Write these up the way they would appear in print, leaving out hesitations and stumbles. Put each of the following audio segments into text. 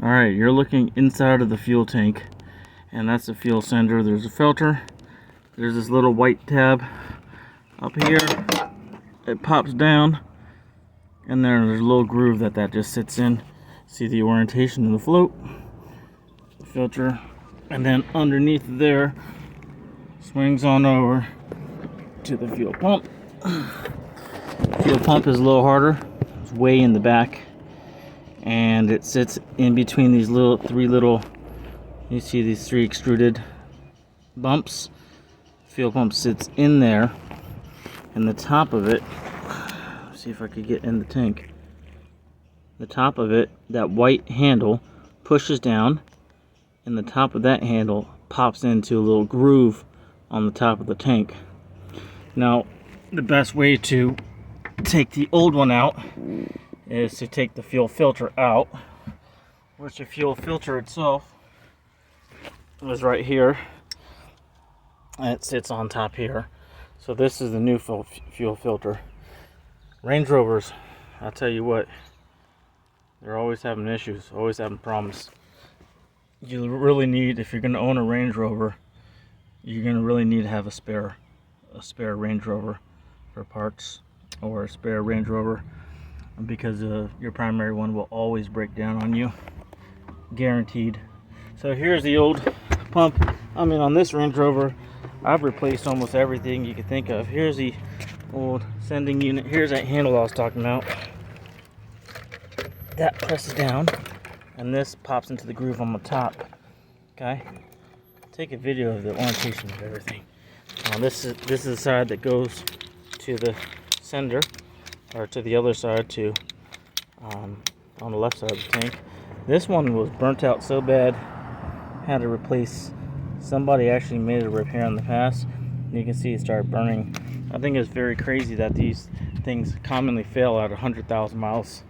Alright, you're looking inside of the fuel tank, and that's the fuel sender. There's a filter. There's this little white tab up here. It pops down, and there's a little groove that just sits in. See the orientation of the float, the filter, and then underneath there swings on over to the fuel pump. Fuel pump is a little harder. It's way in the back, and it sits in between these three little, you see these three extruded bumps. Fuel pump sits in there, and the top of it, let's see if I could get in the tank. The top of it, that white handle pushes down, and the top of that handle pops into a little groove on the top of the tank. Now, the best way to take the old one out is to take the fuel filter out, which the fuel filter itself is right here, and it sits on top here. So this is the new fuel filter. Range Rovers, I'll tell you what, they're always having issues, always having problems. You really need, if you're going to own a Range Rover, you're going to really need to have a spare Range Rover for parts, or a spare Range Rover, because your primary one will always break down on you, guaranteed. So here's the old pump. I mean, on this Range Rover, I've replaced almost everything you could think of. Here's the old sending unit. Here's that handle I was talking about. That presses down, and this pops into the groove on the top. Okay, take a video of the orientation of everything. Now this is the side that goes to the sender, or to the other side, to on the left side of the tank. This one was burnt out so bad, had to replace. Somebody actually made a repair in the past, and you can see it started burning. I think it's very crazy that these things commonly fail at 100,000 miles.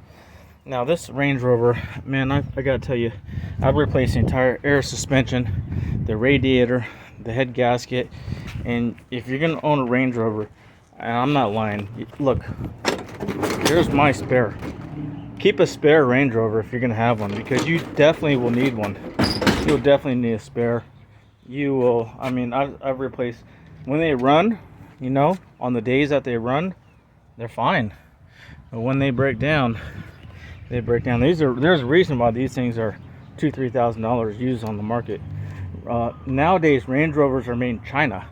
Now this Range Rover, man, I gotta tell you, I've replaced the entire air suspension, the radiator, the head gasket. And if you're gonna own a Range Rover, and I'm not lying, look, here's my spare. Keep a spare Range Rover if you're gonna have one, because you definitely will need one. You'll definitely need a spare. You will. I mean, I've replaced, when they run, you know, on the days that they run, they're fine, but when they break down, they break down. There's a reason why these things are $2,000-3,000 used on the market. Nowadays, Range Rovers are made in China.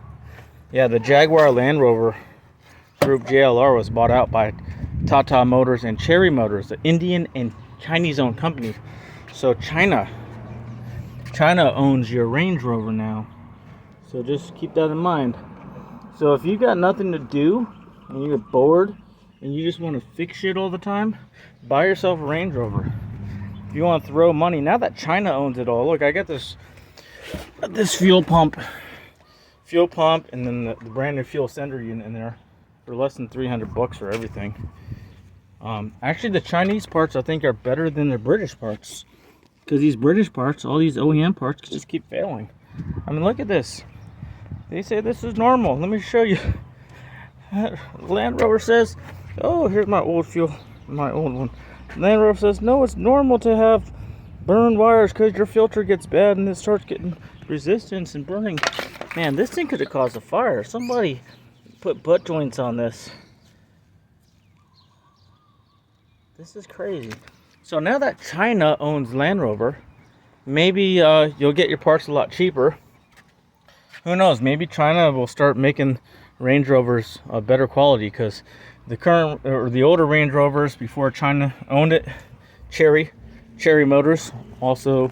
Yeah, the Jaguar Land Rover group, JLR, was bought out by Tata Motors and Chery Motors, the Indian and Chinese owned companies. So China owns your Range Rover now. So just keep that in mind. So if you got nothing to do and you're bored and you just want to fix shit all the time, buy yourself a Range Rover. If you want to throw money, now that China owns it all, look, I got this fuel pump, and then the brand new fuel sender unit in there for less than $300 for everything. Actually, the Chinese parts, I think, are better than the British parts, because these British parts, all these OEM parts, just keep failing. I mean, look at this. They say this is normal. Let me show you. Land Rover says, oh, here's my old one. Land Rover says, no, it's normal to have burned wires because your filter gets bad and it starts getting resistance and burning. Man, this thing could have caused a fire. Somebody put butt joints on this. This is crazy. So now that China owns Land Rover, maybe you'll get your parts a lot cheaper. Who knows? Maybe China will start making Range Rovers better quality, because the older Range Rovers before China owned it, Chery Motors, also